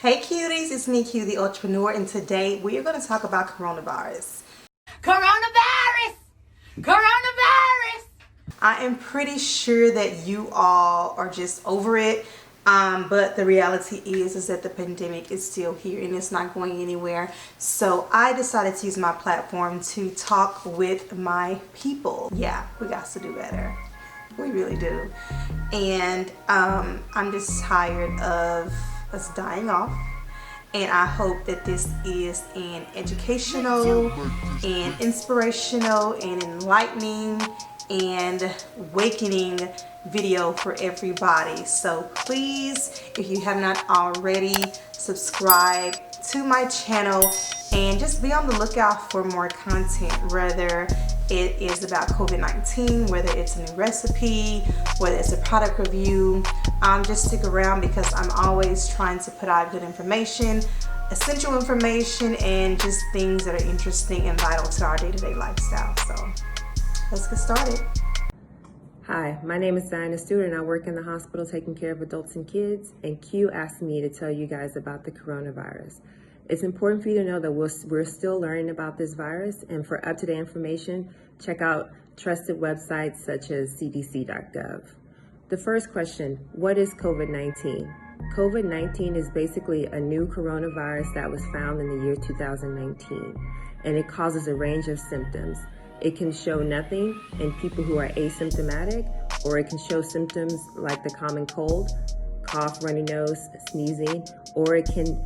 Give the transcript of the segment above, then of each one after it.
Hey cuties, it's me, Q, the Ultrapreneur, and today we are going to talk about coronavirus. Coronavirus! Coronavirus! I am pretty sure that you all are just over it, but the reality is that the pandemic is still here and it's not going anywhere. So I decided to use my platform to talk with my people. Yeah, we got to do better. We really do. And I'm just tired of us dying off. And I hope that this is an educational and inspirational and enlightening and awakening video for everybody. So please, if you have not already, subscribe to my channel and just be on the lookout for more content, whether it is about COVID-19, whether it's a new recipe, whether it's a product review. Just stick around because I'm always trying to put out good information, essential information, and just things that are interesting and vital to our day-to-day lifestyle. So let's get started. Hi, my name is Diana Stewart and I work in the hospital taking care of adults and kids, and Q asked me to tell you guys about the coronavirus. It's important for you to know that we're still learning about this virus, and for up-to-date information, check out trusted websites such as cdc.gov. The first question, what is COVID-19? COVID-19 is basically a new coronavirus that was found in the year 2019, and it causes a range of symptoms. It can show nothing in people who are asymptomatic, or it can show symptoms like the common cold, cough, runny nose, sneezing, or it can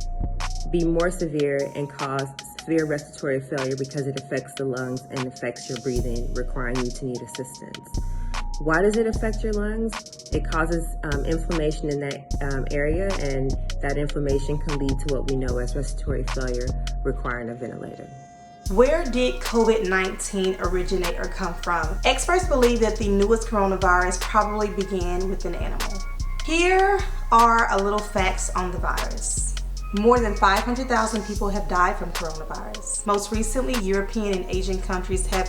be more severe and cause severe respiratory failure because it affects the lungs and affects your breathing, requiring you to need assistance. Why does it affect your lungs? It causes inflammation in that area, and that inflammation can lead to what we know as respiratory failure, requiring a ventilator. Where did COVID-19 originate or come from? Experts believe that the newest coronavirus probably began with an animal. Here are a little facts on the virus. More than 500,000 people have died from coronavirus. Most recently, European and Asian countries have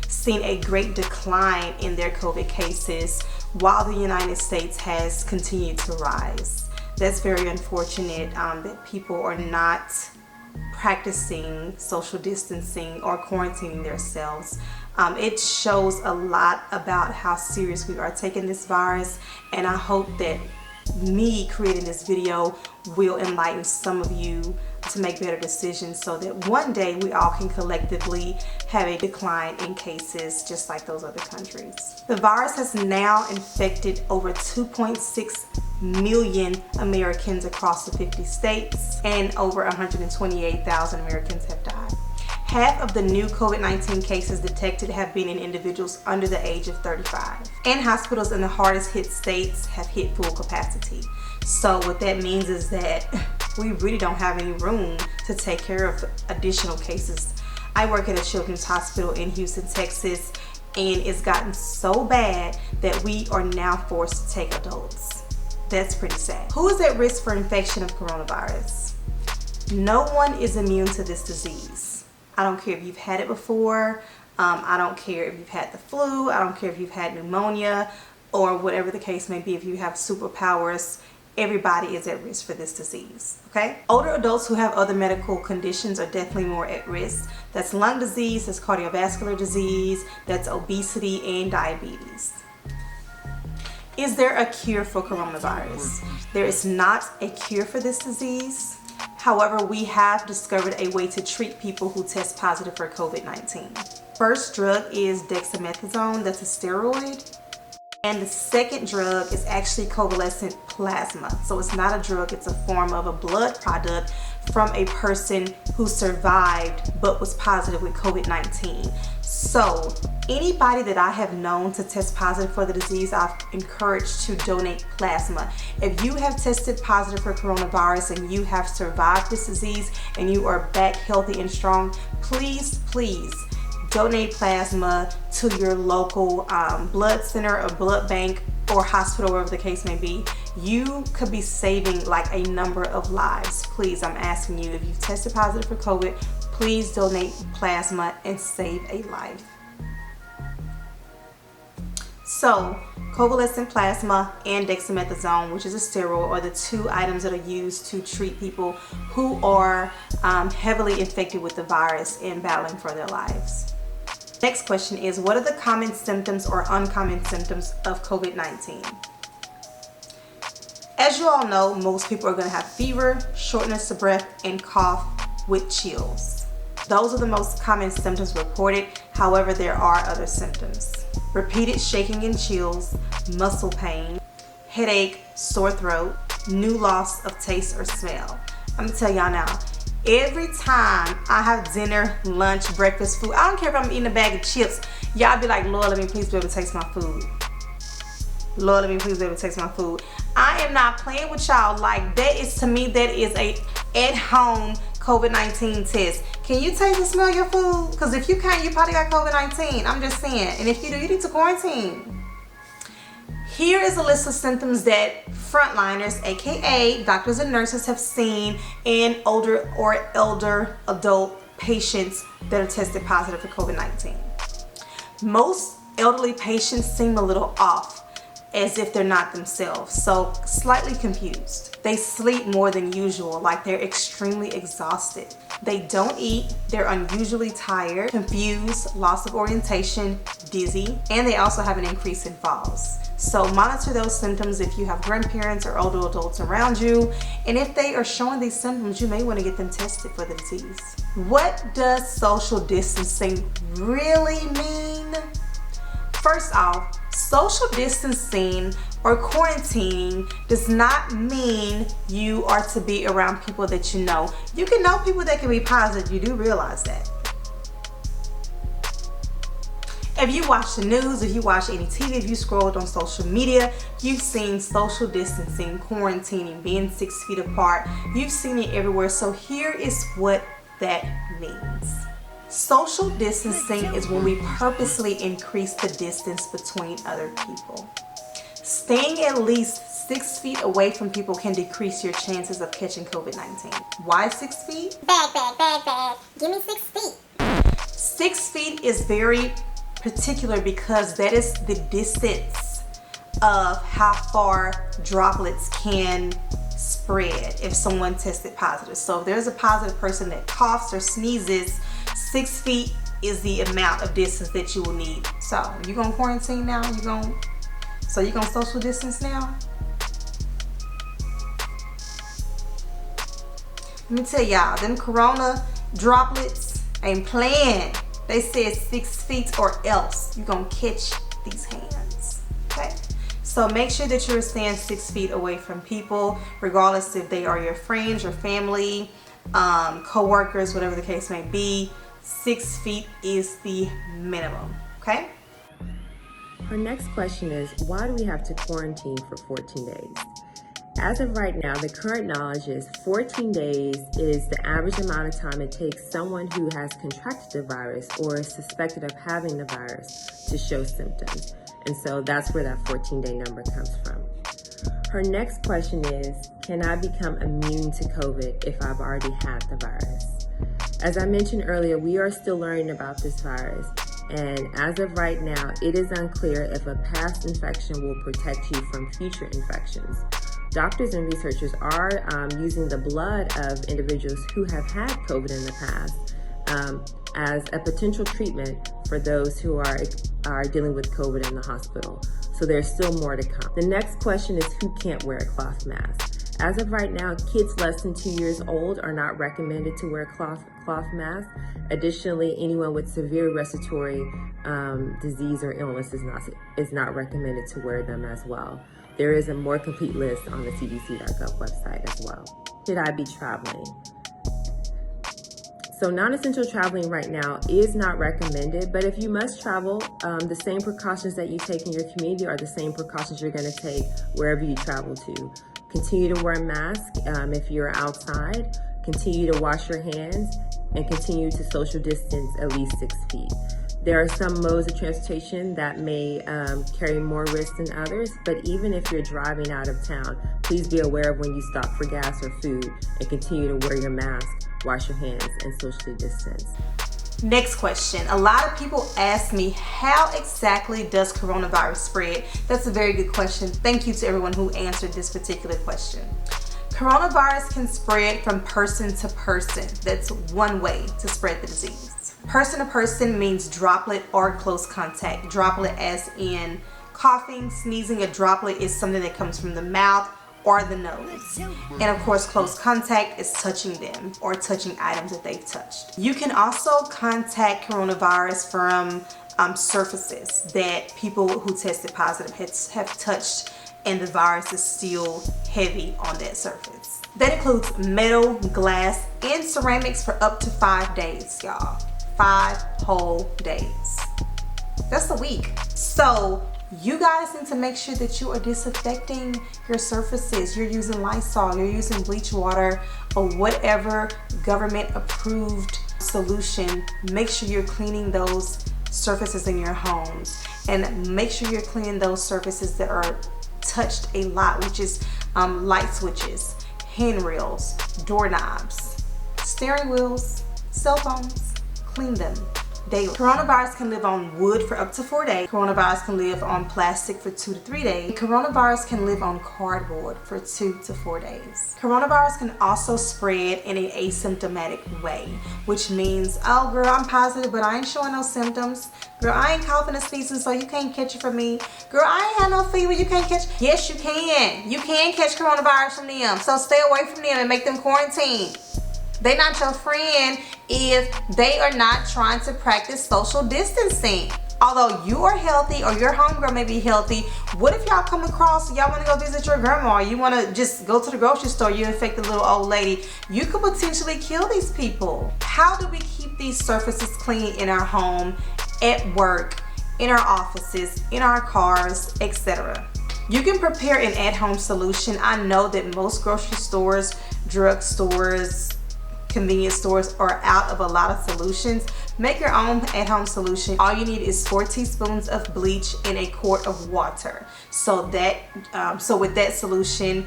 seen a great decline in their COVID cases, while the United States has continued to rise. That's very unfortunate that people are not practicing social distancing or quarantining themselves. It shows a lot about how serious we are taking this virus, and I hope that me creating this video will enlighten some of you to make better decisions so that one day we all can collectively have a decline in cases just like those other countries. The virus has now infected over 2.6 million Americans across the 50 states, and over 128,000 Americans have died. Half of the new COVID-19 cases detected have been in individuals under the age of 35. And hospitals in the hardest hit states have hit full capacity. So what that means is that we really don't have any room to take care of additional cases. I work at a children's hospital in Houston, Texas, and it's gotten so bad that we are now forced to take adults. That's pretty sad. Who is at risk for infection of coronavirus? No one is immune to this disease. I don't care if you've had it before. I don't care if you've had the flu. I don't care if you've had pneumonia or whatever the case may be. If you have superpowers, everybody is at risk for this disease, okay? Older adults who have other medical conditions are definitely more at risk. That's lung disease, that's cardiovascular disease, that's obesity and diabetes. Is there a cure for coronavirus? There is not a cure for this disease. However, we have discovered a way to treat people who test positive for COVID-19. First drug is dexamethasone, that's a steroid. And the second drug is actually convalescent plasma. So it's not a drug, it's a form of a blood product from a person who survived but was positive with COVID-19. So anybody that I have known to test positive for the disease, I've encouraged to donate plasma. If you have tested positive for coronavirus and you have survived this disease and you are back healthy and strong, please donate plasma to your local blood center or blood bank or hospital, wherever the case may be. You could be saving like a number of lives. Please, I'm asking you, if you've tested positive for COVID, please donate plasma and save a life. So, convalescent plasma and dexamethasone, which is a steroid, are the two items that are used to treat people who are heavily infected with the virus and battling for their lives. Next question is, what are the common symptoms or uncommon symptoms of COVID-19? As you all know, most people are going to have fever, shortness of breath, and cough with chills. Those are the most common symptoms reported. However, there are other symptoms. Repeated shaking and chills, muscle pain, headache, sore throat, new loss of taste or smell. I'm gonna tell y'all now, every time I have dinner, lunch, breakfast, food, I don't care if I'm eating a bag of chips, y'all be like, Lord, let me please be able to taste my food. Lord, let me please be able to taste my food. I am not playing with y'all. Like, that is, to me, that is a at-home COVID-19 test. Can you taste and smell your food? Because if you can't, you probably got COVID-19. I'm just saying. And if you do, you need to quarantine. Here is a list of symptoms that frontliners, aka doctors and nurses, have seen in older or elder adult patients that are tested positive for COVID-19. Most elderly patients seem a little off, as if they're not themselves, so slightly confused. They sleep more than usual, like they're extremely exhausted. They don't eat, they're unusually tired, confused, loss of orientation, dizzy, and they also have an increase in falls. So monitor those symptoms if you have grandparents or older adults around you, and if they are showing these symptoms, you may want to get them tested for the disease. What does social distancing really mean? First off, social distancing or quarantining does not mean you are to be around people that you know. You can know people that can be positive, you do realize that. If you watch the news, if you watch any TV, if you scrolled on social media, you've seen social distancing, quarantining, being 6 feet apart. You've seen it everywhere. So here is what that means. Social distancing is when we purposely increase the distance between other people. Staying at least 6 feet away from people can decrease your chances of catching COVID-19. Why 6 feet? Bag. Give me 6 feet. 6 feet is very particular because that is the distance of how far droplets can spread if someone tested positive. So if there's a positive person that coughs or sneezes, 6 feet is the amount of distance that you will need. So you gonna quarantine now? You gonna social distance now? Let me tell y'all, them corona droplets ain't playing. They said 6 feet or else you gonna catch these hands. Okay? So make sure that you're staying 6 feet away from people, regardless if they are your friends, your family, co-workers, whatever the case may be. 6 feet is the minimum, okay? Our next question is, why do we have to quarantine for 14 days? As of right now, the current knowledge is 14 days is the average amount of time it takes someone who has contracted the virus or is suspected of having the virus to show symptoms. And so that's where that 14-day number comes from. Her next question is, can I become immune to COVID if I've already had the virus? As I mentioned earlier, we are still learning about this virus, and as of right now, it is unclear if a past infection will protect you from future infections. Doctors and researchers are using the blood of individuals who have had COVID in the past as a potential treatment for those who are dealing with COVID in the hospital. So there's still more to come. The next question is, who can't wear a cloth mask? As of right now, kids less than 2 years old are not recommended to wear cloth mask. Additionally, anyone with severe respiratory disease or illness is not recommended to wear them as well. There is a more complete list on the cdc.gov website as well. Should I be traveling? So non-essential traveling right now is not recommended, but if you must travel, the same precautions that you take in your community are the same precautions you're going to take wherever you travel to. Continue to wear a mask if you're outside, continue to wash your hands, and continue to social distance at least 6 feet. There are some modes of transportation that may carry more risk than others, but even if you're driving out of town, please be aware of when you stop for gas or food and continue to wear your mask, wash your hands, and socially distance. Next question. A lot of people ask me, how exactly does coronavirus spread? That's a very good question. Thank you to everyone who answered this particular question. Coronavirus can spread from person to person. That's one way to spread the disease. Person to person means droplet or close contact. Droplet as in coughing, sneezing. A droplet is something that comes from the mouth or the nose. And of course, close contact is touching them or touching items that they've touched. You can also contact coronavirus from surfaces that people who tested positive have touched, and the virus is still heavy on that surface. That includes metal, glass, and ceramics for up to 5 days, y'all. 5 whole days. That's a week. So you guys need to make sure that you are disinfecting your surfaces. You're using Lysol, you're using bleach water, or whatever government approved solution. Make sure you're cleaning those surfaces in your homes, and make sure you're cleaning those surfaces that are touched a lot, which is light switches, handrails, doorknobs, steering wheels, cell phones. Clean them daily. Coronavirus can live on wood for up to 4 days. Coronavirus can live on plastic for 2 to 3 days. Coronavirus can live on cardboard for 2 to 4 days. Coronavirus can also spread in an asymptomatic way, which means, oh girl, I'm positive, but I ain't showing no symptoms. Girl, I ain't coughing and sneezing, so you can't catch it from me. Girl, I ain't have no fever, you can't catch. Yes, you can. You can catch coronavirus from them, so stay away from them and make them quarantine. They're not your friend if they are not trying to practice social distancing. Although you are healthy or your homegirl may be healthy, what if y'all come across, y'all want to go visit your grandma, or you want to just go to the grocery store, you infect a little old lady, you could potentially kill these people. How do we keep these surfaces clean in our home, at work, in our offices, in our cars, etc.? You can prepare an at-home solution. I know that most grocery stores, drug stores, convenience stores are out of a lot of solutions. Make your own at-home solution. All you need is 4 teaspoons of bleach in a quart of water. So with that solution,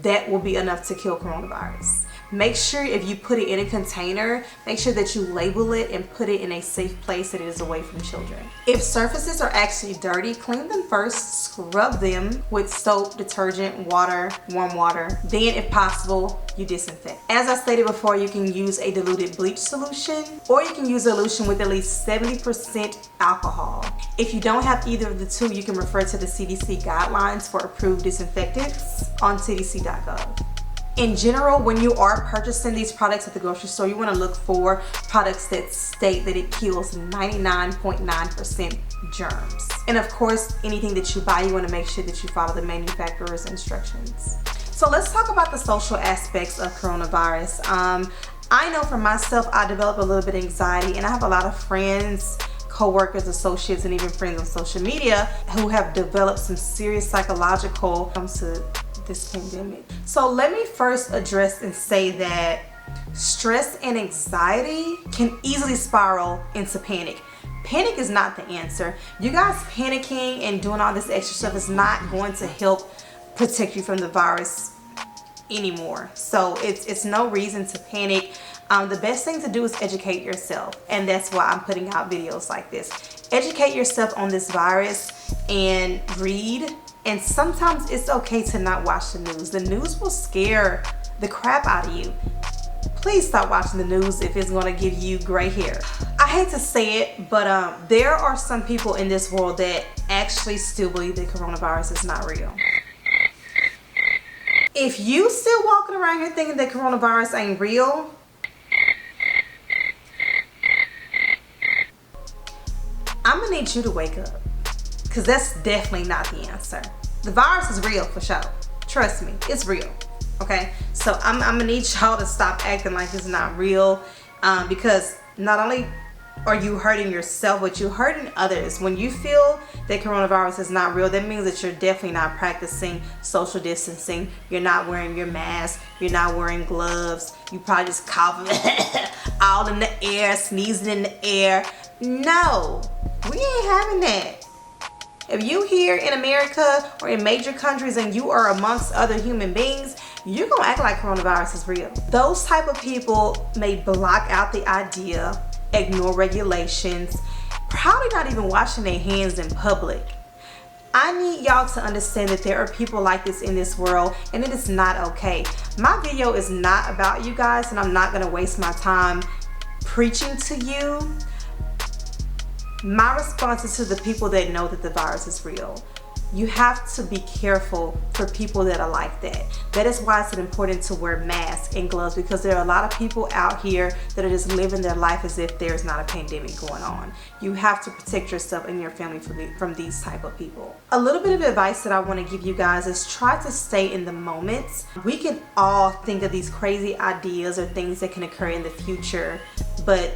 that will be enough to kill coronavirus. Make sure if you put it in a container, make sure that you label it and put it in a safe place that it is away from children. If surfaces are actually dirty, clean them first, scrub them with soap, detergent, water, warm water. Then if possible, you disinfect. As I stated before, you can use a diluted bleach solution, or you can use a solution with at least 70% alcohol. If you don't have either of the two, you can refer to the CDC guidelines for approved disinfectants on cdc.gov. In general, when you are purchasing these products at the grocery store, you want to look for products that state that it kills 99.9% germs. And of course, anything that you buy, you want to make sure that you follow the manufacturer's instructions. So let's talk about the social aspects of coronavirus. I know for myself, I developed a little bit of anxiety, and I have a lot of friends, co-workers, associates, and even friends on social media who have developed some serious psychological comes to this pandemic. So let me first address and say that stress and anxiety can easily spiral into panic. Panic is not the answer. You guys panicking and doing all this extra stuff is not going to help protect you from the virus anymore. So it's no reason to panic. The best thing to do is educate yourself, and that's why I'm putting out videos like this. Educate yourself on this virus and read. And sometimes it's okay to not watch the news. The news will scare the crap out of you. Please stop watching the news if it's going to give you gray hair. I hate to say it, but there are some people in this world that actually still believe that coronavirus is not real. If you still walking around here thinking that coronavirus ain't real, I'm going to need you to wake up. Because that's definitely not the answer. The virus is real for sure. Trust me, it's real. Okay? So I'm gonna need y'all to stop acting like it's not real. Because not only are you hurting yourself, but you're hurting others. When you feel that coronavirus is not real, that means that you're definitely not practicing social distancing. You're not wearing your mask. You're not wearing gloves. You probably just coughing all in the air, sneezing in the air. No, we ain't having that. If you here in America or in major countries and you are amongst other human beings, you're gonna act like coronavirus is real. Those type of people may block out the idea ignore regulations, probably not even washing their hands in public. I need y'all to understand that there are people like this in this world, and it is not okay. My video is not about you guys, and I'm not going to waste my time preaching to you. My response is to the people that know that the virus is real. You have to be careful for people that are like that. That is why it's important to wear masks and gloves, because there are a lot of people out here that are just living their life as if there's not a pandemic going on. You have to protect yourself and your family from these type of people. A little bit of advice that I want to give you guys is try to stay in the moment. We can all think of these crazy ideas or things that can occur in the future, but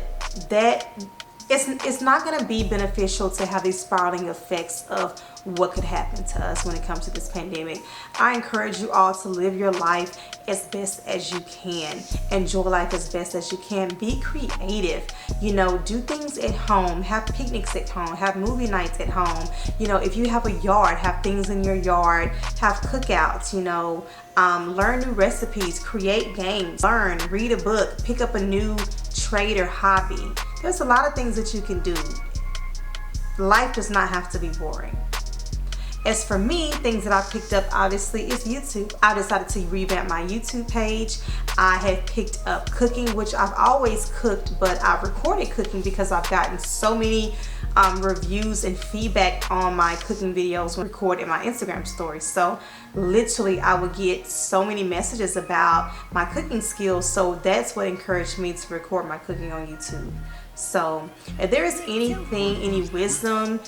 it's not going to be beneficial to have these spiraling effects of what could happen to us when it comes to this pandemic. I encourage you all to live your life as best as you can. Enjoy life as best as you can. Be creative. You know, do things at home. Have picnics at home. Have movie nights at home. You know, if you have a yard, have things in your yard. Have cookouts, you know. Learn new recipes. Create games. Learn. Read a book. Pick up a new trade or hobby. There's a lot of things that you can do. Life does not have to be boring. As for me, things that I picked up obviously is YouTube. I decided to revamp my YouTube page. I have picked up cooking, which I've always cooked, but I've recorded cooking because I've gotten so many reviews and feedback on my cooking videos when I record in my Instagram stories. So literally I would get so many messages about my cooking skills, so that's what encouraged me to record my cooking on YouTube. So if there is anything, any wisdom,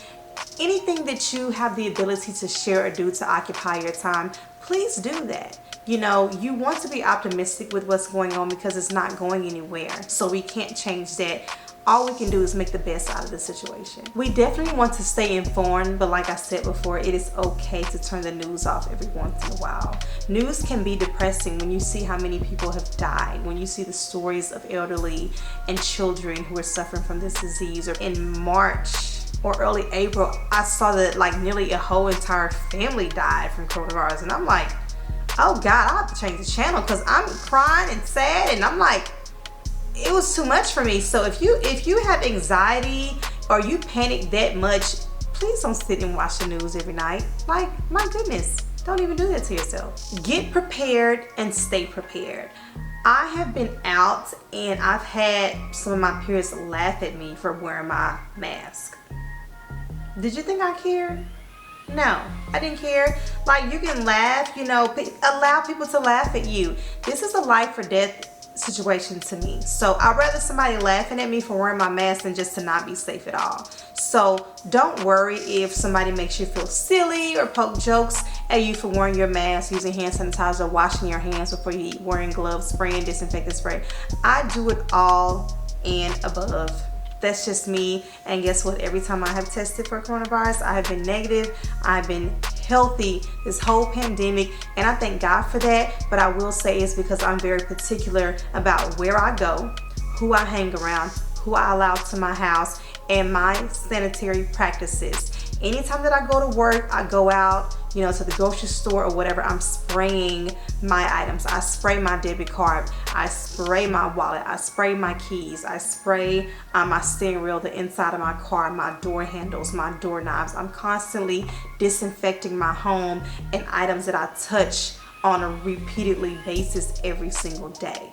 anything that you have the ability to share or do to occupy your time, please do that. You know, you want to be optimistic with what's going on because it's not going anywhere. So we can't change that. All we can do is make the best out of the situation. We definitely want to stay informed, but like I said before, it is okay to turn the news off every once in a while. News can be depressing when you see how many people have died, when you see the stories of elderly and children who are suffering from this disease. Or in March or early April, I saw that like nearly a whole entire family died from coronavirus, and I'm like, oh God, I have to change the channel because I'm crying and sad, and I'm like, it was too much for me. So if you have anxiety or you panic that much, please don't sit and watch the news every night. Like, my goodness, don't even do that to yourself. Get prepared and stay prepared. I have been out and I've had some of my peers laugh at me for wearing my mask. Did you think I cared? No, I didn't care. Like, you can laugh, you know, allow people to laugh at you. This is a life or death situation to me. So I'd rather somebody laughing at me for wearing my mask than just to not be safe at all. So don't worry if somebody makes you feel silly or poke jokes at you for wearing your mask, using hand sanitizer, washing your hands before you eat, wearing gloves, spraying disinfectant spray. I do it all and above. That's just me. And guess what? Every time I have tested for coronavirus, I have been negative. I've been healthy this whole pandemic, and I thank God for that. But I will say it's because I'm very particular about where I go, who I hang around, who I allow to my house, and my sanitary practices. Anytime that I go to work, I go out, you know, to the grocery store or whatever, I'm spraying my items. I spray my debit card, I spray my wallet, I spray my keys, I spray my steering wheel, the inside of my car, my door handles, my doorknobs. I'm constantly disinfecting my home and items that I touch on a repeatedly basis every single day.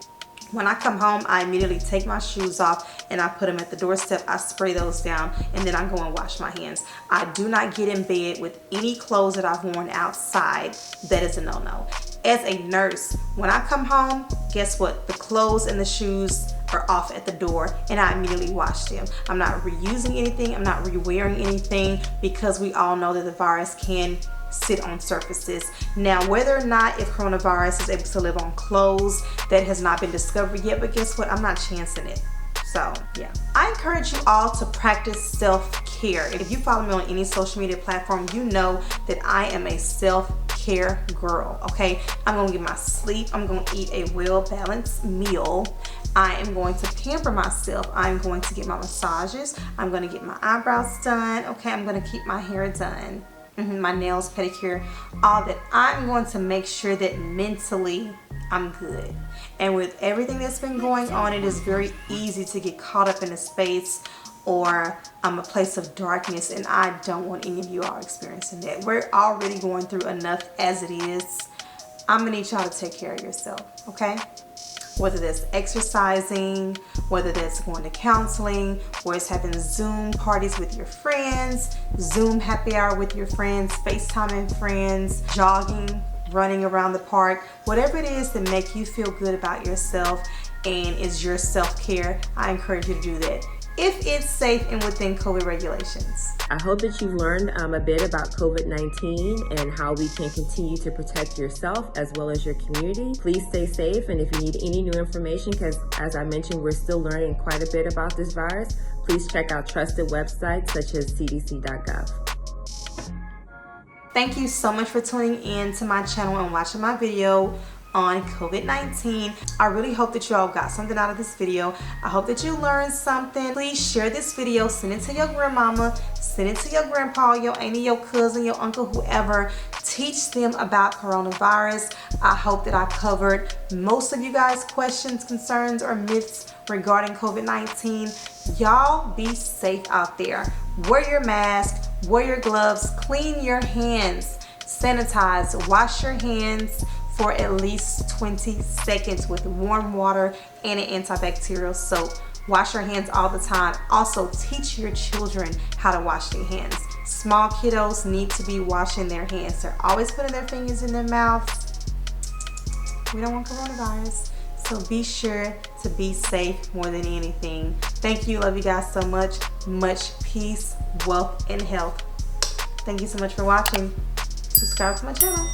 When I come home, I immediately take my shoes off and I put them at the doorstep. I spray those down and then I go and wash my hands. I do not get in bed with any clothes that I've worn outside. That is a no-no. As a nurse, when I come home, guess what? The clothes and the shoes are off at the door and I immediately wash them. I'm not reusing anything. I'm not re-wearing anything because we all know that the virus can sit on surfaces. Now, whether or not if coronavirus is able to live on clothes, that has not been discovered yet, but guess what? I'm not chancing it. So yeah, I encourage you all to practice self-care. If you follow me on any social media platform, you know that I am a self-care girl, okay? I'm gonna get my sleep. I'm gonna eat a well-balanced meal. I am going to pamper myself. I'm going to get my massages. I'm gonna get my eyebrows done, okay? I'm gonna keep my hair done. my nails, pedicure, all that. I'm going to make sure that mentally I'm good. And with everything that's been going on, it is very easy to get caught up in a space or a place of darkness, and I don't want any of you all experiencing that. We're already going through enough as it is. I'm gonna need y'all to take care of yourself, okay? Whether that's exercising, whether that's going to counseling, or it's having Zoom parties with your friends, Zoom happy hour with your friends, FaceTiming friends, jogging, running around the park, whatever it is that make you feel good about yourself and is your self-care, I encourage you to do that, if it's safe and within COVID regulations. I hope that you've learned a bit about COVID-19 and how we can continue to protect yourself as well as your community. Please stay safe, and if you need any new information, because as I mentioned, we're still learning quite a bit about this virus, please check out trusted websites such as cdc.gov. Thank you so much for tuning in to my channel and watching my video on COVID-19. I really hope that you all got something out of this video. I hope that you learned something. Please share this video, send it to your grandmama, send it to your grandpa, your auntie, your cousin, your uncle, whoever. Teach them about coronavirus. I hope that I covered most of you guys' questions, concerns, or myths regarding COVID-19. Y'all be safe out there. Wear your mask, wear your gloves, clean your hands, sanitize, wash your hands for at least 20 seconds with warm water and an antibacterial soap. Wash your hands all the time. Also, teach your children how to wash their hands. Small kiddos need to be washing their hands. They're always putting their fingers in their mouths. We don't want coronavirus. So be sure to be safe more than anything. Thank you. Love you guys so much. Much peace, wealth, and health. Thank you so much for watching. Subscribe to my channel.